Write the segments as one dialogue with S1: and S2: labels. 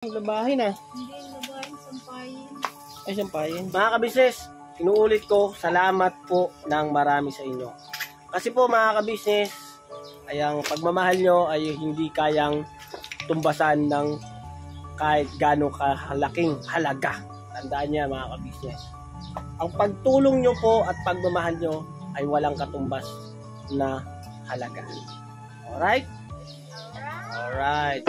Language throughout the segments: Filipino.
S1: Labahin na.
S2: Hindi, labahin, sampayin.
S1: Ay, sampayin. Mga kabisnes, inuulit ko, salamat po ng marami sa inyo. Kasi po mga kabisnes, ay ang pagmamahal nyo ay hindi kayang tumbasan ng kahit gano'ng kahalaking halaga. Tandaan niya mga kabisnes. Ang pagtulong nyo po at pagmamahal nyo ay walang katumbas na halaga. Alright? Alright.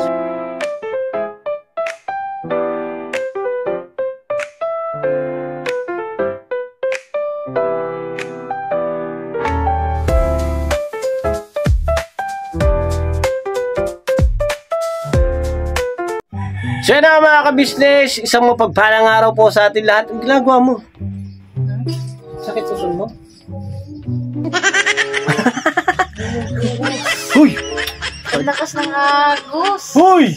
S1: So yun na mga kabisnes, isang mapagpalang araw po sa atin lahat. Ang ginagawa mo? Sakit sa sun mo? Huy!
S2: Ang lakas ng agos.
S1: Huy!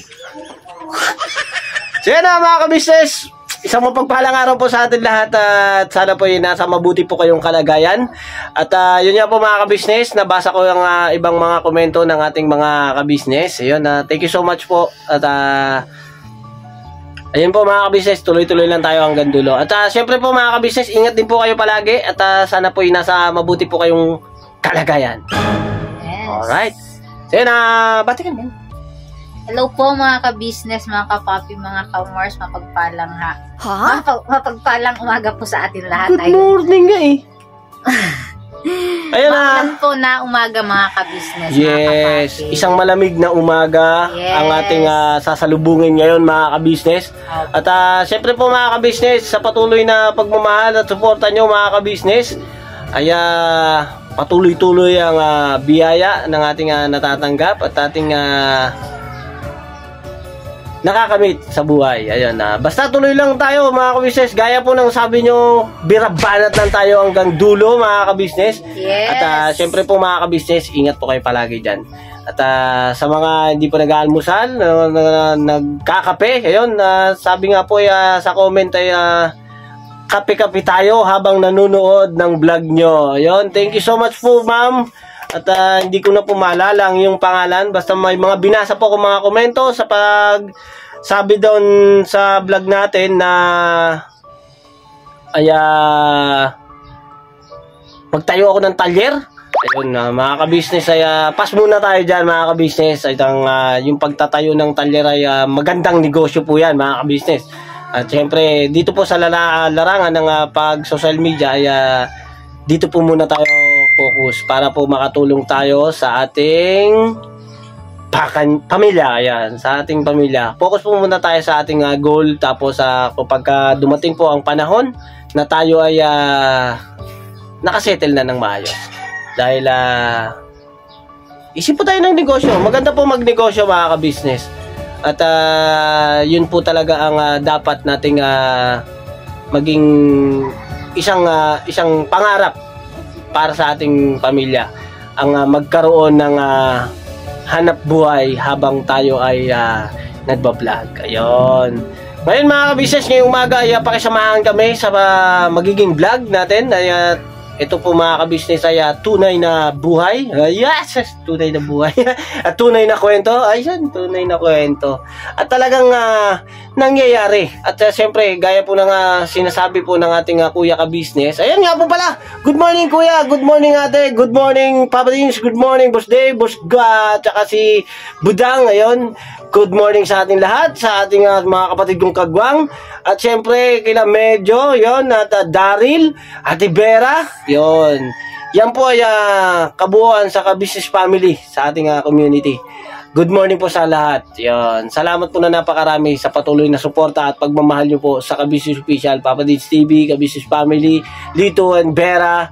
S1: So yun na mga kabisnes, isang mapagpalang araw po sa atin lahat at sana po yun nasa mabuti po kayong kalagayan. At yun nga po mga kabisnes, nabasa ko yung ibang mga komento ng ating mga kabisnes. Ayun, thank you so much po. At ayun po mga kabisnes, tuloy-tuloy lang tayo hanggang dulo. At syempre po mga kabisnes, ingat din po kayo palagi at sana po yung nasa mabuti po kayong kalagayan.
S2: Yes.
S1: Alright. So yun, batikan din.
S2: Hello po mga ka-business, mga ka-papi, mga ka-mars, mapagpalang mapagpalang umaga po sa atin lahat.
S1: Good morning nga eh. Ayun
S2: Maulan po na umaga mga ka-business,
S1: yes,
S2: mga ka-papi.
S1: isang malamig na umaga ang ating sasalubungin ngayon mga ka-business. At syempre po mga ka-business, sa patuloy na pagmamahal at suporta nyo mga ka-business, ay patuloy-tuloy ang biyaya ng ating natatanggap at ating nakakamit sa buhay. Ayun, basta tuloy lang tayo mga kabisnes. Gaya po ng sabi nyo, birabanat lang tayo hanggang dulo mga kabisnes.
S2: Yes.
S1: At syempre po mga kabisnes, ingat po kayo palagi dyan. At sa mga hindi pa nag-aalmusal, nagkakape, ayun, sabi nga po sa comment ay kape-kape tayo habang nanonood ng vlog nyo. Ayun, thank you so much po ma'am. At hindi ko na po maalala ang yung pangalan. Basta may mga binasa po ko mga komento sa pag sabi doon sa vlog natin na ay magtayo ako ng talyer. Ayun, mga kabisnes ay pass muna tayo dyan mga kabisnes. Ay, yung pagtatayo ng talyer ay magandang negosyo po yan mga kabisnes. At syempre dito po sa larangan ng pag social media ay dito po muna tayo focus para po makatulong tayo sa ating pamilya. Ayan, sa ating pamilya. Focus po muna tayo sa ating goal. Tapos kapag dumating po ang panahon na tayo ay nakasettle na ng maayos. Dahil isip po tayo ng negosyo. Maganda po magnegosyo mga ka-business. At yun po talaga ang dapat nating maging isang pangarap para sa ating pamilya, ang magkaroon ng hanap buhay habang tayo ay nagbablog. Ayun. Ngayon mga kabisnes, ngayong umaga ay pakisamahan kami sa magiging vlog natin. Ay ito po mga kabisnes ay tunay na buhay. Yes! Tunay na buhay. At tunay na kwento. Ayun, tunay na kwento. At talagang nangyayari. At siyempre, gaya po ng sinasabi po ng ating kuya ka-business. Ayan nga po pala. Good morning kuya. Good morning ate. Good morning Papa Dins. Good morning Boss Dave. Boss Ga. Tsaka si Budang. Ayun. Good morning sa ating lahat. Sa ating mga kapatid kong kagwang. At siyempre, kila Medyo. Yun. At Daryl. Ate Vera. Yun. Yan po ay kabuuan sa ka-business family sa ating community. Good morning po sa lahat. Yun. Salamat po na napakarami sa patuloy na suporta at pagmamahal nyo po sa Ka-Business Official, Papa Dins TV, Ka-Business Family, Lito and Vera,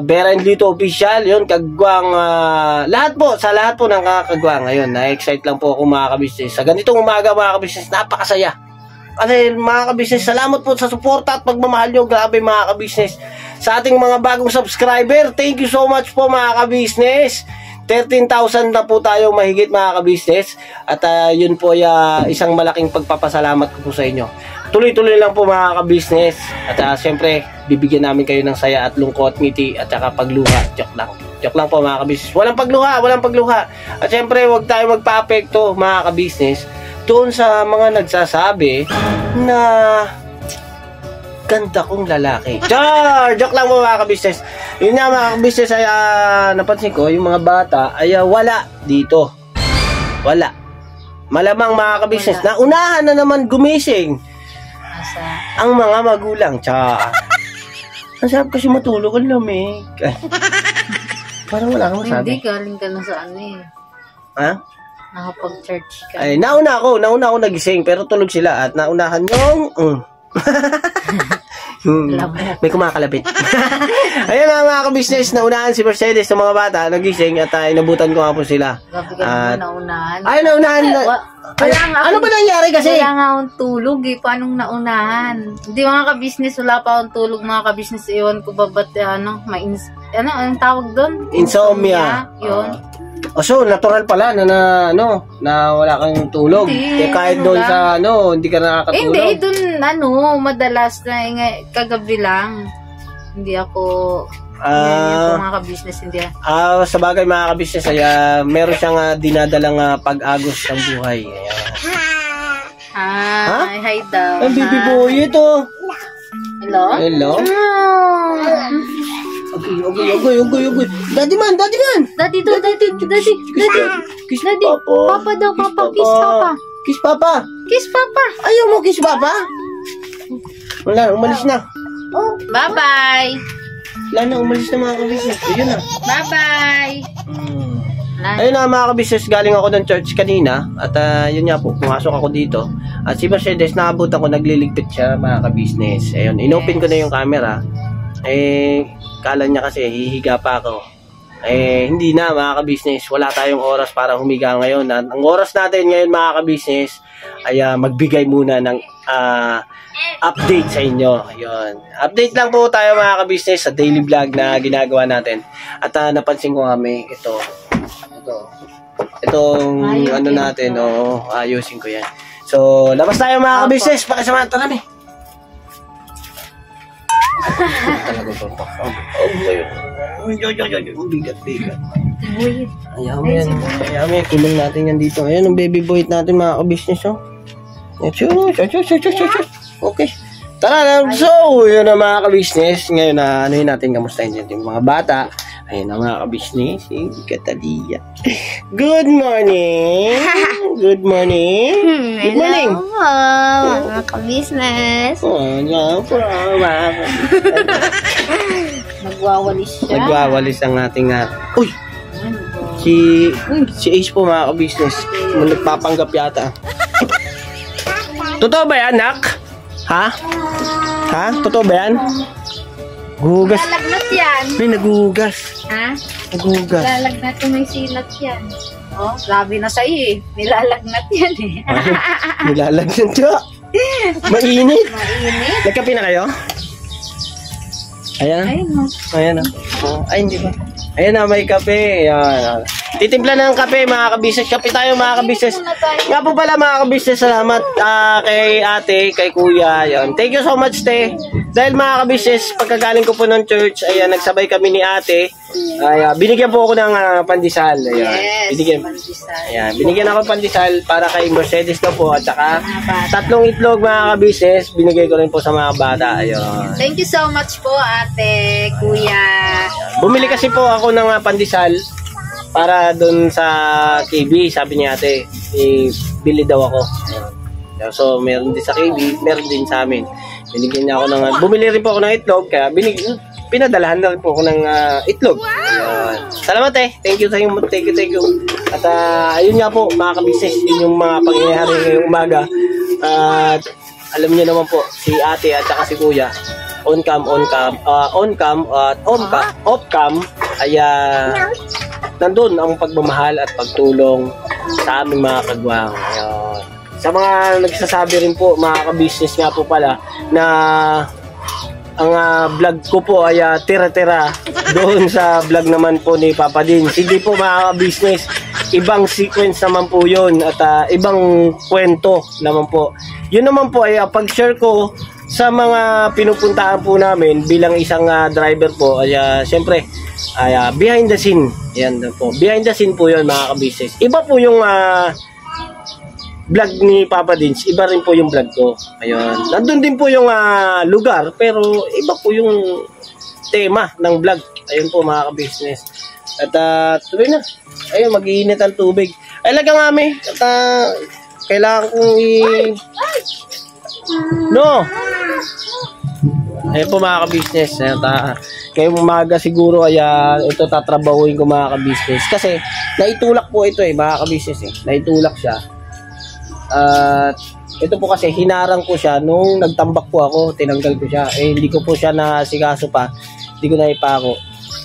S1: Vera and Lito Official, yun, Kagwang, lahat po, sa lahat po ng kakagwang. Ayun, na-excite lang po ako mga ka-business. Sa ganitong umaga mga ka-business, napakasaya. Kasi mga ka-business, salamat po sa suporta at pagmamahal nyo. Grabe mga ka-business. Sa ating mga bagong subscriber, thank you so much po mga ka-business. 13,000 na po tayo mahigit mga ka-business. At yun po ay isang malaking pagpapasalamat ko po sa inyo. Tuloy-tuloy lang po mga ka-business. At siyempre, bibigyan namin kayo ng saya at lungkot, ngiti at saka pagluha. Joke lang. Joke lang po mga ka-business. Walang pagluha, walang pagluha. At siyempre, huwag tayo magpa-apekto mga ka-business. doon sa mga nagsasabi na ganda kong lalaki. Char! Joke lang po mga ka-business. Yun nga mga ka-business ay napansin ko, yung mga bata ay wala dito. Wala. Malamang mga ka-business, naunahan na naman gumising ang mga magulang. Char! Ang sarap kasi matulog ang lamig. Parang wala kang masabi.
S2: Hindi, galing ka na sa ano eh.
S1: Ha?
S2: Nakapag-church ka.
S1: Ay, nauna ako nagising, pero tulog sila at naunahan yung... may kumakalapit. Ayun na mga ka-business, naunahan si Mercedes ng mga bata, nagising at inabutan ko nga po sila.
S2: Gabi ka naunahan.
S1: Ay, naunahan na. Ano ba nangyari kasi?
S2: Wala nga akong tulog eh. Paanong naunahan? Hindi mga ka-business, wala pa akong tulog mga ka-business. Iwan ko ba ba't anong tawag doon?
S1: Insomnia.
S2: Yun.
S1: So, natural pala na wala kang tulog.
S2: Hindi,
S1: kahit doon sa hindi ka nakakatulog.
S2: Hindi, doon madalas na kagabi lang. Hindi ako mga ka-business, hindi.
S1: Sa bagay mga ka-business, meron siyang dinadalang pag-agos ng buhay.
S2: Hi daw.
S1: Ang baby boy ito.
S2: Hello?
S1: Hello? Okay. Daddy man.
S2: Daddy.
S1: Kiss
S2: Daddy.
S1: Papa.
S2: Papa daw, Papa. Kiss Papa.
S1: Kiss Papa.
S2: Kiss Papa.
S1: Ayaw mo kiss Papa? Wala, umalis na.
S2: Bye-bye.
S1: Wala na, umalis na mga ka-business. Ayun na.
S2: Bye-bye.
S1: Ayun na mga ka-business, galing ako ng church kanina. At yun nga po, pumasok ako dito. At si Mercedes, nakabutan ko, nagliligpit siya mga ka-business. Ayun, inopen ko na yung camera. Kala niya kasi hihiga pa ako. Hindi na mga ka-business, wala tayong oras para humiga ngayon. Ang oras natin ngayon mga ka-business ay magbigay muna ng update sa inyo. Ayun. Update lang po tayo mga ka-business sa daily vlog na ginagawa natin. At napansin ko kami itong natin, ayusin ko yan. So, labas tayo mga ka-business, pakisamahan ito namin. Talaga ito. Bigat. Ayaw mo yan. Kulong natin yan dito. Ayan, ang baby boy natin mga ka-business. Okay. Tara na. So, yun na mga ka-business. Ngayon na, natin kamustahin dyan yung mga bata. Ayun na mga ka-business. Katalia. Good morning. Good morning. Good morning.
S2: Hello, mga ka-business. Nagwawalis siya.
S1: Nagwawalis ang ating uy! Si Ace po mga ka-business. Nagpapanggap yata. Totoo ba yan, Nak? Ha? Totoo ba yan? Gugas.
S2: Lalagnat yan.
S1: May nagugas.
S2: Ha?
S1: Nagugas.
S2: Lalagnat yung may silat yan. Oh, labi na sa'yo eh. Nilalagnat yan eh.
S1: Nilalagnat siya. Mainit. Nagkape na kayo? Ayan. Ayan na. Ay, hindi ba? Ayan na, may kape. Ayan. Titimpla ng kape, mga ka-business. Kape tayo, mga ka-business. Nga po pala, mga ka-business, salamat kay ate, kay kuya. Ayan. Thank you so much, te. Dahil mga ka-business, pagkagaling ko po ng church, ayan, nagsabay kami ni ate. Binigyan po ako ng pandesal. Ayan.
S2: Yes, pandesal.
S1: Ayan, binigyan ako pandesal para kay Mercedes na po. At saka, 3 itlog, mga ka-business. Binigay ko rin po sa mga bata. Ayan.
S2: Thank you so much po, ate, kuya.
S1: Bumili kasi po ako ng pandesal para doon sa KB. Sabi niya ate, bili daw ako. Ayan. So, meron din sa KB, meron din sa amin. Binigyan niya ako bumili rin po ako ng itlog, kaya pinadalahan na rin po ako ng itlog. Ayan. Salamat thank you. At ayun nga po, mga ka-business, yun yung mga pangyayari ngayong umaga. At alam niyo naman po, si ate at saka si kuya, on-cam at off-cam, ay nandun ang pagmamahal at pagtulong sa aming mga kagwang. Ayan. Sa mga nagsasabi rin po, mga ka-business nga po pala, na ang vlog ko po ay tira-tira doon sa vlog naman po ni Papa Din. Hindi po mga ka-business, ibang sequence naman po yun at ibang kwento naman po. Yun naman po ay pag-share ko sa mga pinupuntahan po namin bilang isang driver po. Ay siyempre, ay behind the scene. Yan po. Behind the scene po yun mga ka-business. Iba po yung vlog ni Papa Dins, iba rin po yung vlog ko. Ayun. Nandun din po yung lugar, pero iba po yung tema ng vlog. Ayun po mga ka-business. At tuloy na. Ayun, mag-iinit ang tubig. Ay, lagang kami. At kailangan kong No! Ayun po mga ka-business. At ngayong umaga siguro ay ito tatrabahuin ko mga ka-business. Kasi naitulak po ito mga ka-business Naitulak siya. At ito po kasi hinarang ko siya nung nagtambak po ako, tinanggal ko siya. Hindi ko po siya nasikaso pa. Hindi ko na ipako.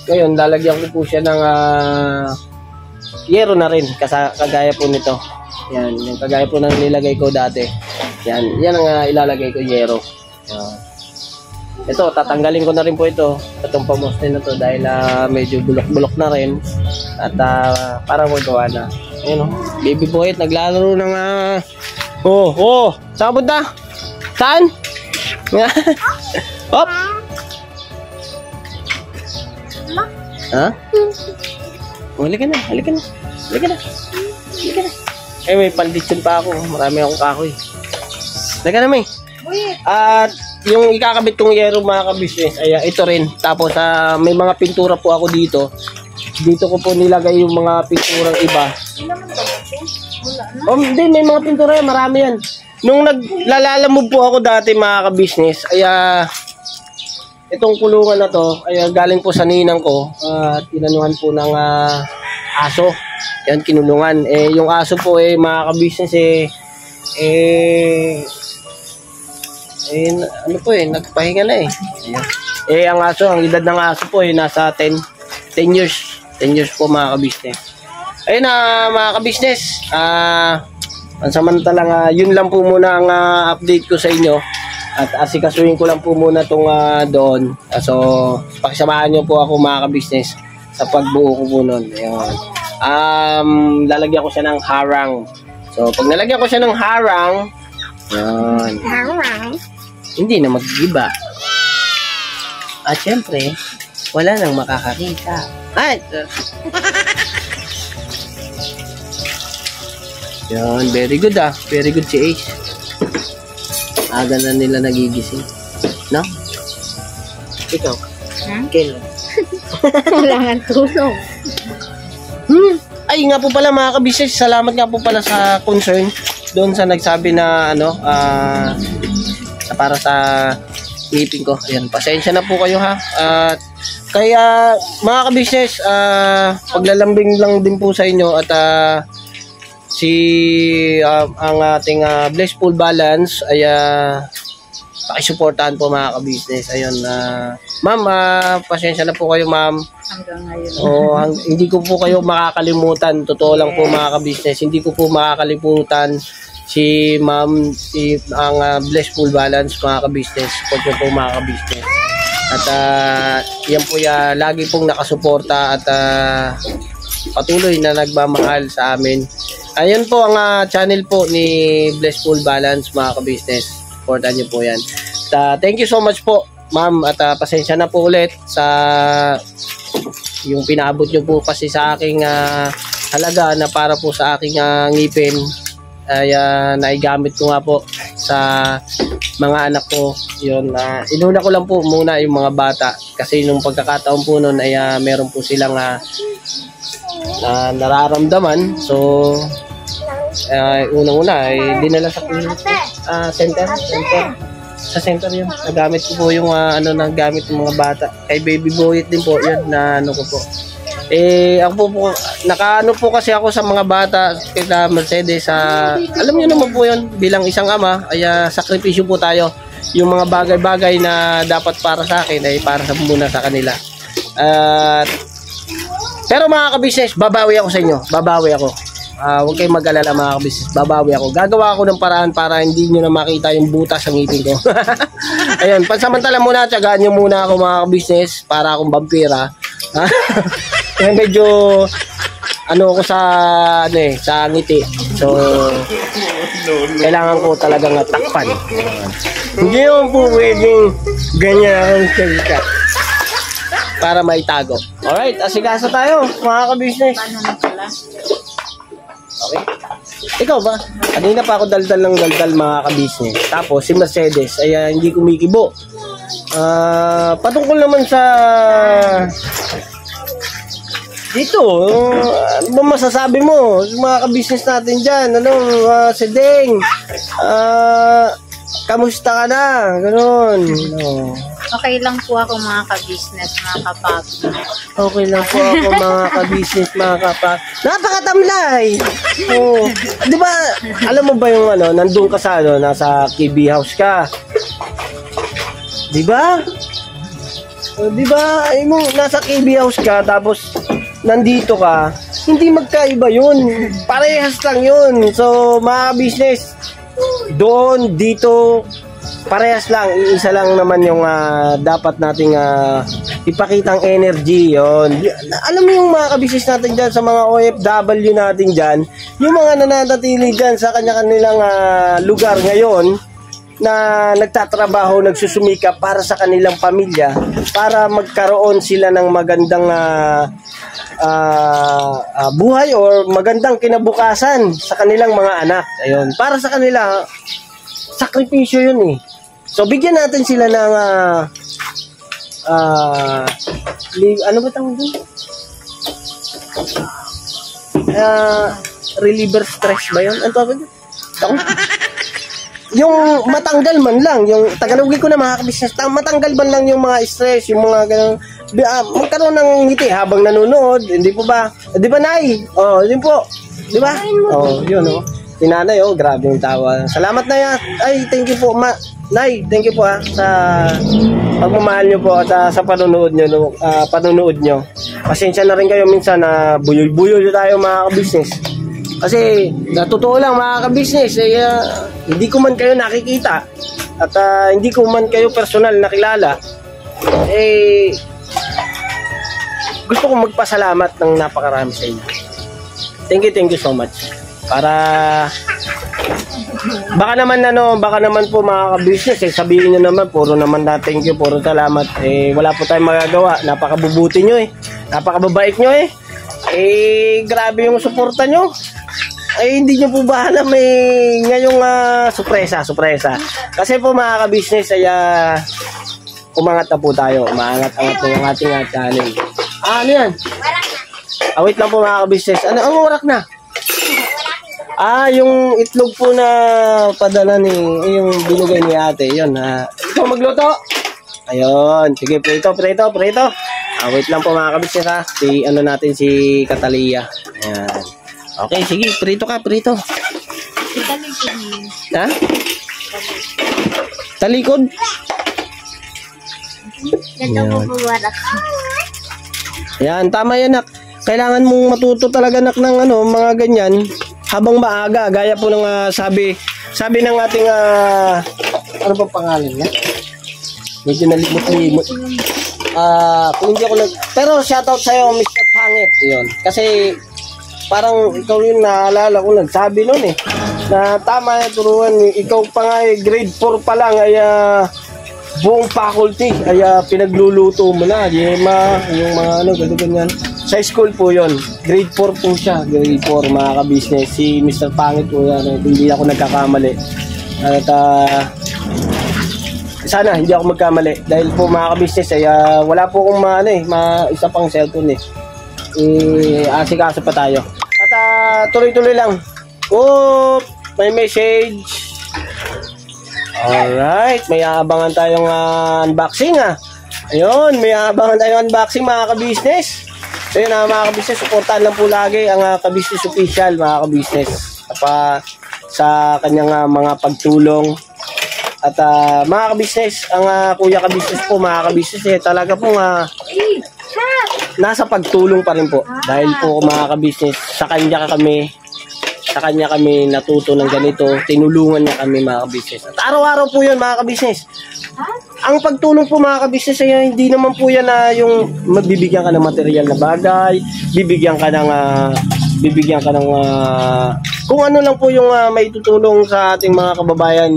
S1: Ngayon, lalagyan ko po siya ng yero na rin, kagaya po nito. Yan, yung kagaya po ng nilagay ko dati. Yan ang ilalagay ko, yero. Yan. Ito, tatanggalin ko na rin po ito. Itong pamoste na to dahil medyo bulok-bulok na rin. At para magawa na. Ayun baby boy, naglalaro ng saan punta? Saan? Hop! Ha? Halika na. May panditsyon pa ako. Marami akong kahoy. Halika na, may. At yung ikakabit kong yero mga ka-business, ay ito rin. Tapos may mga pintura po ako dito. Dito ko po nilagay yung mga pinturang iba. Hindi, may mga pintura yan. Marami yan. Nung naglalalamove po ako dati mga ka-business, ay itong kulungan na to ay galing po sa ninang ko. Tinanuhan po ng aso. Yan, kinulungan. Yung aso po mga ka-business nagpahinga na Ayan. Ang aso, ang edad ng aso po nasa 10 years. 10 years po mga ka-business. Ayun mga ka-business. Pansamantalang yun lang po muna ang update ko sa inyo. At asikasuhin ko lang po muna itong doon. So, pakisamahan nyo po ako mga ka-business sa pagbuo ko po nun. Ayun. Lalagyan ko siya ng harang. So, pag nalagyan ko siya ng harang, yun. Harang? Hindi na mag-iba. At syempre, wala nang makakakita. Ay! Yan, very good Very good si Ace. Aga na nila nagigising. No? Ikaw? Kailan?
S2: Wala nga tulong.
S1: Ay nga po pala mga ka-business, salamat nga po pala sa concern doon sa nagsabi na para sa ngipin ko. Ayan, pasensya na po kayo At kaya mga ka-business, paglalambing lang din po sa inyo at ang ating Blissful Balance ay pakisuportahan po mga ka-business. Ayun, ma'am, pasensya na po kayo ma'am.
S2: Hanggang ngayon.
S1: Hindi ko po kayo makakalimutan. Totoo lang po mga ka-business. Hindi ko po makakalimutan si ma'am, ang Blissful Balance mga ka-business. Support nyo po mga ka-business. At yan po lagi pong nakasuporta at patuloy na nagmamahal sa amin. Ayan po ang channel po ni Blissful Balance mga ka-business. Supportan nyo po yan. Thank you so much po ma'am at pasensya na po ulit sa yung pinaabot nyo po kasi sa aking halaga na para po sa aking ngipin ay naigamit ko nga po sa mga anak ko. Yun, inuna ko lang po muna yung mga bata kasi nung pagkakataon po nun ay meron po silang nararamdaman. So unang-una ay dinala sa center. Sa center yun. Nagamit ko po yung nagamit ng mga bata. Kay baby boy din po yun na ko po. Ako po nakaano po kasi ako sa mga bata kay Mercedes alam niyo naman po yun, bilang isang ama ay sakripisyo po tayo. Yung mga bagay-bagay na dapat para sa akin ay para sa muna sa kanila. Pero mga ka-business, babawi ako sa inyo. Babawi ako. Huwag kayong mag-alala mga ka-business. Babawi ako. Gagawa ako ng paraan para hindi nyo na makita yung butas sa ngipin ko. Ayun, pansamantala muna, tiyagaan nyo muna ako mga ka-business para akong vampira. Medyo ako sa sa ngiti. So kailangan ko talagang takpan. Hindi mo po pwedeng ganyan ang salita para maitago. Alright, asigasa tayo mga ka-business. Okay? Ikaw ba? Kanina pa ako daldal ng daldal mga ka-business. Tapos si Mercedes ay hindi kumikibo. Patungkol naman sa dito, ano ba masasabi mo sa mga ka-business natin dyan? Si Deng, kamusta ka na? Ganon.
S2: Okay lang po ako mga ka-business, mga kapag.
S1: Okay lang po ako mga ka-business, mga kapag. Napakatamlay! Oh, di ba, alam mo ba yung nandun ka sa nasa KB house ka? Di ba? Di ba, nasa KB house ka, tapos nandito ka, hindi magkaiba yun. Parehas lang yun. So, mga business, doon, dito, parehas lang. Iisa lang naman yung dapat nating ipakitang energy yon. Alam mo yung mga ka-business natin dyan, sa mga OFW natin dyan, yung mga nananatili dyan sa kanya-kanilang lugar ngayon, na nagtatrabaho, nagsusumikap para sa kanilang pamilya, para magkaroon sila ng magandang buhay or magandang kinabukasan sa kanilang mga anak. Ayun, para sa kanila, sakripisyo yun eh. So, bigyan natin sila ng ano ba tawag doon? Reliever stress ba yun? Ano tawag doon? Yung matanggal man lang, yung Tagalogin ko na mga ka-business, matanggal man lang yung mga stress, yung mga ganang, magkaroon ng ngiti habang nanonood, hindi po ba? Di ba, Nay? Oh, yun po. Di ba? Oh, yun, oh. Si Nanay, oh, grabe yung tawa. Salamat na yan. Ay, thank you po, Nay, thank you po sa pagmamahal nyo po at sa panonood nyo. Pasensya na rin kayo minsan na buyoy-buyoy tayo mga ka-business. Kasi, totoo lang mga ka-business, hindi ko man kayo nakikita at hindi ko man kayo personal nakilala, gusto kong magpasalamat ng napakarami sa inyo. Thank you so much. Para, baka naman po mga ka-business, sabihin nyo naman, puro naman na thank you, puro salamat. Wala po tayong magagawa. Napakabubuti nyo napakababait nyo grabe yung suporta nyo. Hindi nyo po ba alam ngayong sorpresa. Kasi po mga ka-business umangat na po tayo. Umangat-angat po yung ating channel. Ano yan? Wait lang po mga ka-business. Ang warak na? Yung itlog po na padala yung binigay ni ate. Yun. Ikaw magluto? Ayun. Sige, prito. Wait lang po mga ka-business si Catalia. Ayan. Okay, sige, prito. Ha? Talikod? Yan, tama yan, nak. Kailangan mong matuto talaga, nak, ng mga ganyan habang maaga. Gaya po ng sabi ng ating ano ba pangalan niya? Medyo nalimot-limot. Kung hindi ako pero shoutout sa'yo, Mr. Pangit. Yun. Kasi parang ikaw yung naalala ko, nagsabi nun na tama yung turuan. Ikaw pa nga grade 4 pa lang ay buong faculty ay pinagluluto mo na. Yema, yung mga ganyan. Sa school po yon, grade 4 po siya. Grade 4 mga ka-business. Si Mr. Pangit po yan. Hindi ako nagkakamali. At sana hindi ako magkamali. Dahil po mga ka-business ay wala po akong isa pang cellphone asikaso pa tayo. At tuloy-tuloy lang. May message. Alright, may aabangan tayong unboxing Ayun, may aabangan tayong unboxing mga ka-business. So yun mga ka-business, supportahan lang po lagi ang ka-business official mga ka-business. Sa kanyang mga pagtulong. At mga ka-business, ang kuya ka-business po mga ka-business talaga pong nasa pagtulong pa rin po. Dahil po mga ka-business, sa kanya kami natuto ng ganito, tinulungan niya kami mga ka-business. At araw-araw po yun mga ka-business. Ang pagtulong po mga ka-business ay hindi naman po yan yung magbibigyan ka ng material na bagay, bibigyan ka ng kung ano lang po yung may tutulong sa ating mga kababayan.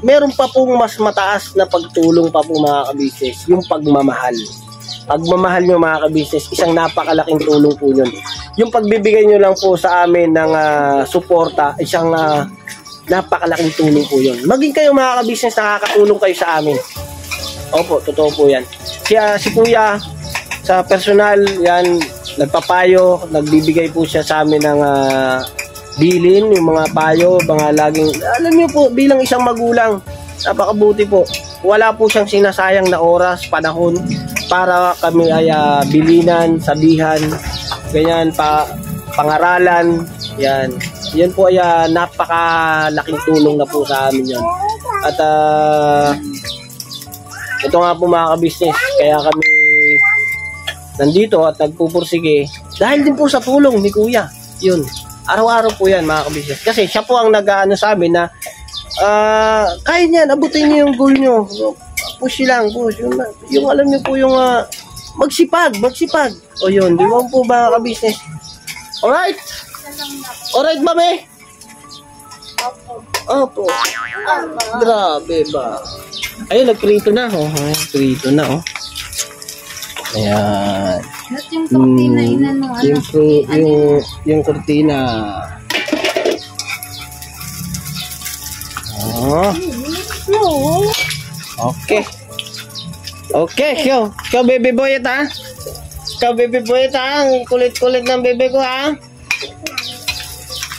S1: Meron pa pong mas mataas na pagtulong pa po mga ka-business, yung pagmamahal. Pagmamahal nyo mga ka-business, isang napakalaking tulong po yun. yung pagbibigay nyo lang po sa amin ng suporta, isang napakalaking tulong po yun. Maging kayo mga ka-business, nakakatulong kayo sa amin. Opo, totoo po yan. Si Kuya, sa personal, yan, nagpapayo, nagbibigay po siya sa amin ng bilin, yung mga payo, mga laging, alam niyo po, bilang isang magulang, napakabuti po. Wala po siyang sinasayang na oras, panahon, para kami ay bilinan, sabihan, ganyan, pangaralan, yan. Yan po ay napakalaking tulong na po sa amin yun. At ito nga po mga ka-business, kaya kami nandito at nagpupursige dahil din po sa tulong ni Kuya. Yun, araw-araw po yan mga ka-business. Kasi siya po ang nag-aano sa amin na kaya niyan, abutin niyo yung goal niyo. Push lang, push. Yung alam niyo po yung magsipag. O yun, di ba po mga ka-business? Alright? Alright, mami? Opo. Grabe ba? Ayun, nagprito na. Prito na, oh. Ayan.
S2: At yung kortina, inano,
S1: yung kortina. Oh. Okay. Okay, ikaw baby boy ito, ha? Ikaw baby boy ito, ha? Ang kulit-kulit ng bebe ko, ha?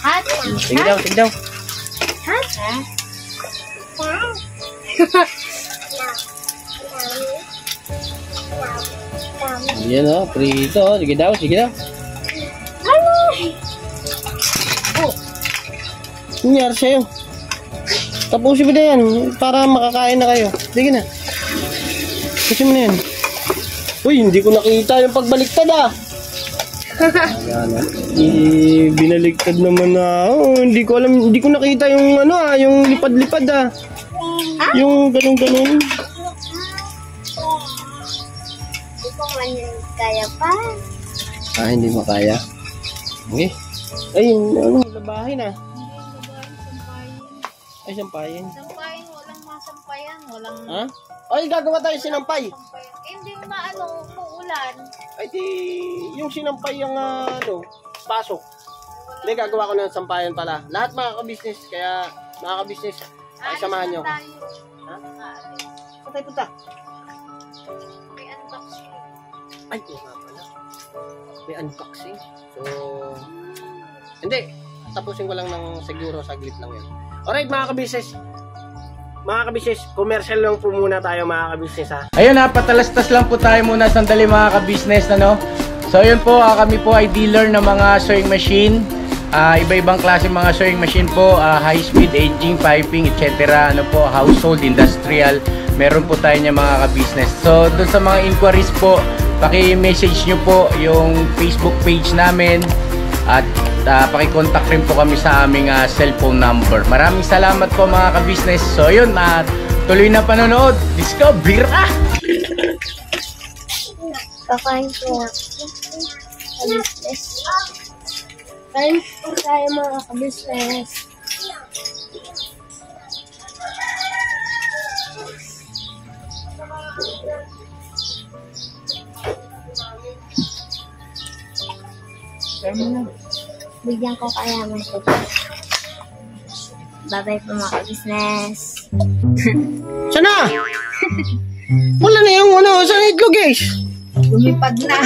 S2: Hat?
S1: Sige daw.
S2: Hat?
S1: Yan, oh, prito. Sige daw. Oh. Nangyari sa'yo. Tapusin mo na yan para makakain na kayo. Sige na. Tapusin mo na yan. Uy, hindi ko nakita yung pagbaliktad, Ayan, binaliktad naman na. Hindi ko alam, hindi ko nakita yung yung lipad-lipad, Yung ganun-ganun.
S2: Hindi ko man kaya pa.
S1: Hindi makaya. Okay. Ay, yung labahin, Ay, sampayin.
S2: Sampayin, walang masampayan, walang...
S1: Ha? Ay, gagawa tayo sinampay.
S2: Hindi uulan.
S1: Ay, yung sinampay yung pasok. Hindi, gagawa ko ng sampayan pala. Lahat mga ka-business, kaya mga ka-business, ay samahan nyo. Ha? Saan tayo punta?
S2: May unboxing.
S1: Ay, ito nga pala. May unboxing. So, hindi. Tapusin ko lang ng siguro, saglit lang yan. Alright mga ka-business. Mga ka-business, commercial lang po muna tayo mga ka-business, ha.
S3: Ayun, patalastas lang po tayo muna sandali mga ka-business, So ayun po, kami po ay dealer ng mga sewing machine. Iba-ibang klase mga sewing machine po, high speed, aging, piping, etc. Household, industrial. Meron po tayo niya mga ka-business. So dun sa mga inquiries po, paki-message nyo po yung Facebook page namin. At paki-contact rin po kami sa aming cellphone number. Maraming salamat po mga ka-business. So yun, tuloy na panonood. Discover!
S4: Kakain ko na. Ka-business. Kain po tayo mga ka-business. Bigyan ko kaya mo ito. Bye-bye po mga ka-business.
S1: Sana! Wala na yung saan ito guys?
S2: Lumipad na.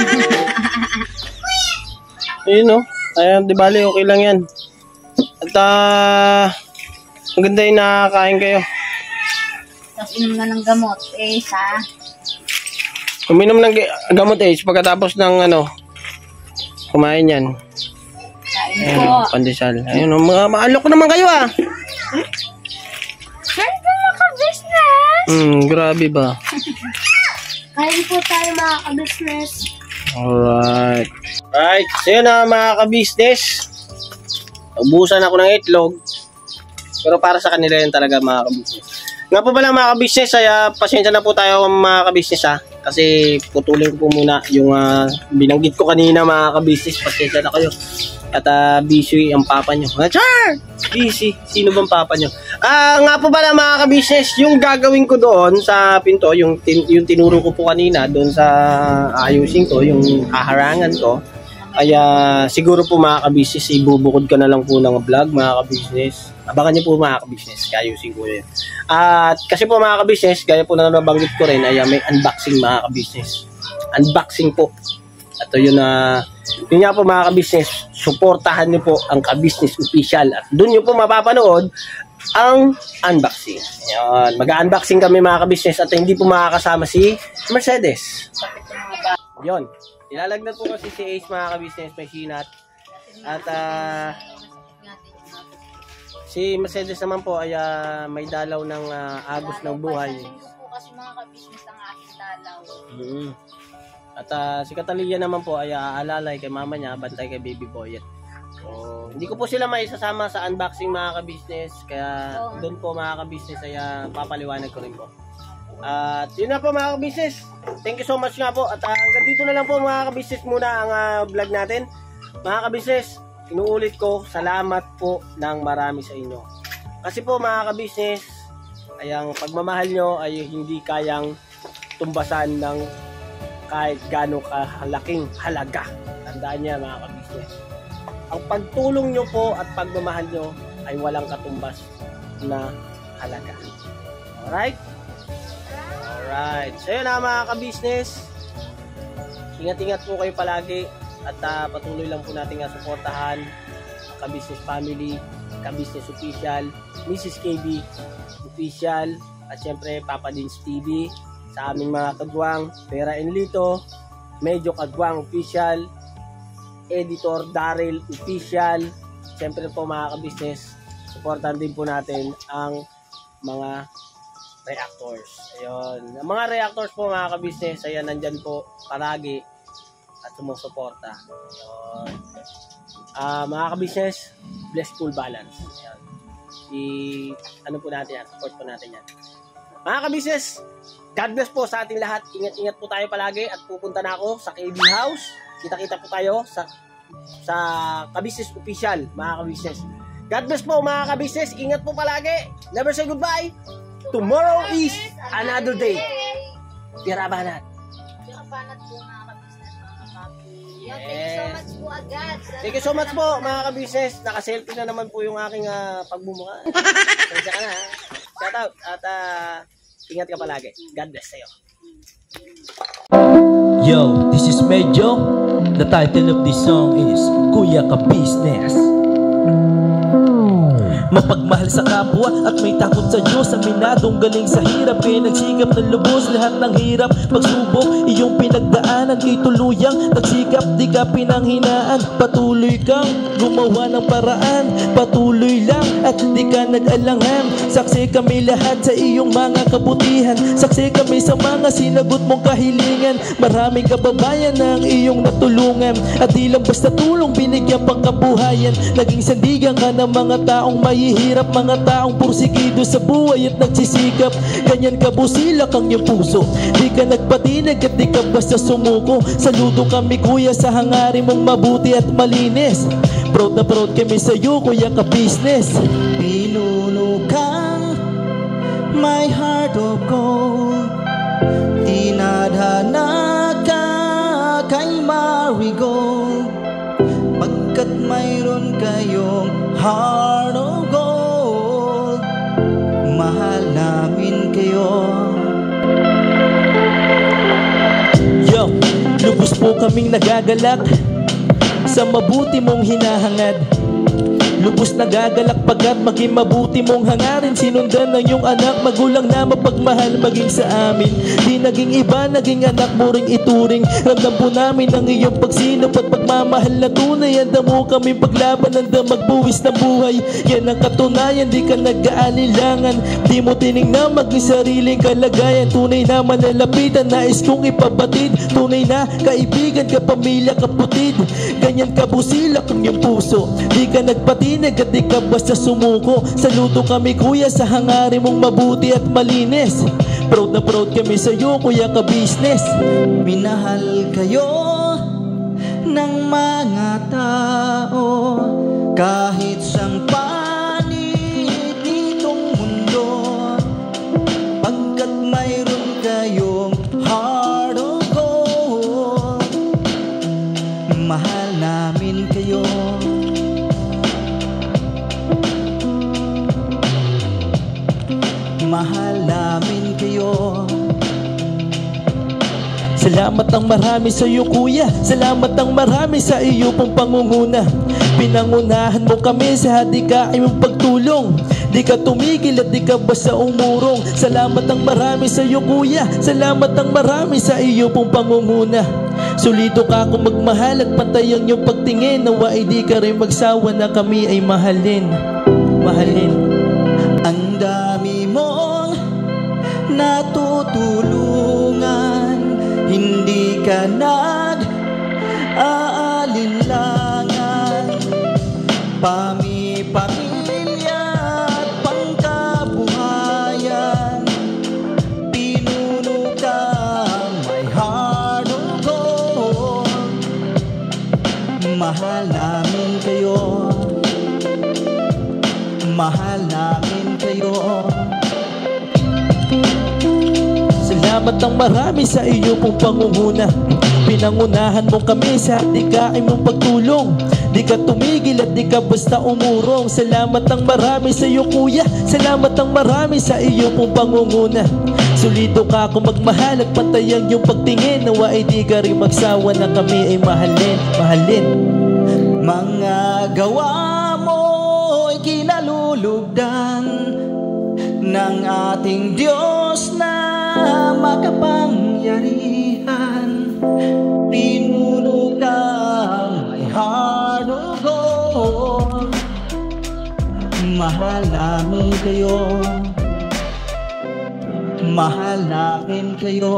S1: Ayun, ayan, di bali, okay lang yan. At ang ganda yung nakakain kayo.
S2: Tapos inom na ng gamot.
S1: Uminom ng gamot pagkatapos ng kumain yan.
S2: Kain
S1: Ayan,
S2: po.
S1: pandesal. Ayun, mga maalok naman kayo,
S4: Kain po mga ka-business.
S1: Grabe ba?
S4: Kain po tayo mga ka-business.
S1: Alright. Right, so yun mga ka-business. Ubusan ako ng itlog. Pero para sa kanila yun talaga mga ka-business. Nga po pala mga ka-business, ay pasensya na po tayo mga ka-business, kasi putulin ko po muna yung binanggit ko kanina mga ka-business. Pasensya na kayo. At busy ang papa nyo. Char! Busy. Sino bang papa nyo? Nga po pala mga ka-business, yung gagawin ko doon sa pinto, yung tinuro ko po kanina doon sa ayusin ko, yung haharangan ko, Kaya siguro po mga ka-business, ibubukod ka na lang po ng vlog mga ka-business. Abangan niyo po mga ka-business, kayusin ko yun. At kasi po mga ka-business, gaya po na nabanggit ko rin, ay may unboxing mga ka-business. Unboxing po. Ito yun na, yun nga po mga ka-business, suportahan niyo po ang ka-business official. At doon niyo po mapapanood ang unboxing. Ayan, mag-unboxing kami mga ka-business at hindi po makakasama si Mercedes. Yun. Ilalagnat po kasi si Ace mga ka-business machine at si Mercedes naman po ay may dalaw ng agos ng buhay.
S2: Po kasi mga ka-business ang aking dalaw.
S1: At si Catalina naman po ay aalalay kay mama niya, bantay kay baby boy. So, hindi ko po sila maisasama sa unboxing mga ka-business, kaya doon po mga ka-business ay papaliwanag ko rin po. At yun na po mga ka-business. Thank you so much nga po. At hanggang dito na lang po mga ka-business muna ang vlog natin. Mga ka-business, inuulit ko, salamat po ng marami sa inyo. Kasi po mga ka-business, ay ang pagmamahal nyo ay hindi kayang tumbasan ng kahit gaano kahalaking halaga. Tandaan niya mga ka-business. Ang pagtulong nyo po at pagmamahal nyo ay walang katumbas na halaga. Alright? Alright. So yun na mga ka-business. Ingat-ingat po kayo palagi at patuloy lang po natin suportahan ang ka-business family, ka-business official, Mrs. KB official, at syempre Papa Dins TV, sa aming mga kagwang, Pera Enlito, Medyo Kagwang official, Editor Daryl official. Syempre po mga ka-business, supportan din po natin ang mga reactors. Ayun. Ang mga reactors po mga ka-business, ayan, nandyan po palagi at sumusuporta. Ayun. Mga ka-business, blessful balance. Ayun. Ano po natin yan? Support po natin yan. Mga ka-business, God bless po sa ating lahat. Ingat-ingat po tayo palagi at pupunta na ako sa KB House. Kita-kita po tayo sa ka-business official, mga ka-business. God bless po mga ka-business. Ingat po palagi. Never say goodbye. Tomorrow is another day. Pirabanat.
S2: Pirabanat po mga ka-business, mga papi.
S1: Yes.
S2: Thank you so much po agad.
S1: Thank you so much po mga ka-business. Naka-selfie na naman po yung aking pagmumukha. Tensya ka na. Shout out. At ingat ka palagi. God bless sa'yo.
S5: Yo, this is Medyo. The title of this song is Kuya Ka Business. Mapagmahal sa kapwa at may takot sa Diyos. Aminadong galing sa hirap, kaya nagsikap ng lubos lahat ng hirap. Pagsubok, iyong pinagdaanan, kay tuluyang nagsikap, di ka pinanghinaan. Patuloy kang gumawa ng paraan, patuloy lang at di ka nag-alangan. Saksi kami lahat sa iyong mga kabutihan, saksi kami sa mga sinagot mong kahilingan. Maraming kababayan na ang iyong natulungan, at di lang basta tulong, binigyan pang kabuhayan. Naging sandigan ka ng mga taong mahihirap, mga taong pursigido sa buhay at nagsisikap. Ganyan ka busilak ang iyong puso, di ka nagpatinag at di ka basta sumuko. Saludo kami kuya sa hangarin mong mabuti at malinis. Proud na proud kami sa iyo Kuya Ka Business. Pinulukang my heart of gold, tinadhana ka kay marigold, pagkat mayroon kayong heart of gold. Mahal namin kayo. Yo, lubos po kaming nagagalak sa mabuti mong hinahangad. Lubos nagagalak pagkat maging mabuti mong hangarin. Sinundan ng iyong anak, magulang na mapagmahal maging sa amin. Di naging iba, naging anak mo ring ituring. Ramdam po namin ang iyong pagsinop at pagmamahal na tunay. Handa mo kami paglaban, handa magbuwis ng buhay. Yan ang katunayan, di ka nag-aalilangan. Di mo tinignan maging sariling kalagayan. Tunay na manalapitan, nais kong ipabatid. Tunay na kaibigan, kapamilya, kaputid. Ganyan kabusilak ang iyong puso, di ka nagpatinag at di ka basta sumuko. Saludo kami kuya sa hangarin mong mabuti at malinis. Proud na proud kami sa iyo Kuya Ka Business. Minahal kayo ng mga tao kahit sang panig nitong mundo, pagkat mayroon kayong heart of gold. Mahal na mahal namin kayo. Salamat ang marami sa iyo kuya, salamat ang marami sa iyo pong pangunguna. Pinangunahan mo kami sa hadikain mong pagtulong. Di ka tumigil at di ka basta umurong. Salamat ang marami sa iyo kuya, salamat ang marami sa iyo pong pangunguna. Solido ka kung magmahal at pantay ang iyong pagtingin. Nawa ay di ka rin magsawa na kami ay mahalin. Mahalin. Ang dami mong natutulungan, hindi ka nag-aalinlangan. Pamilya at pangkabuhayan, pinuno ka may heart of gold. Mahal namin kayo, mahal namin kayo. Salamat ang marami sa iyo pong pangunguna. Pinangunahan mo kami sa hadikain mong pagtulong. Di ka tumigil at di ka basta umurong. Salamat ang marami sa iyo kuya, salamat ang marami sa iyo pong pangunguna. Solido ka kung magmahal at pantay ang iyong pagtingin. Nawa ay di ka rin magsawa na kami ay mahalin. Mahalin. Mga gawa mo ay kinalulugdan ng ating Diyos na makapangyarihan. Pinuno ka may heart of gold. Mahal namin kayo, mahal namin kayo.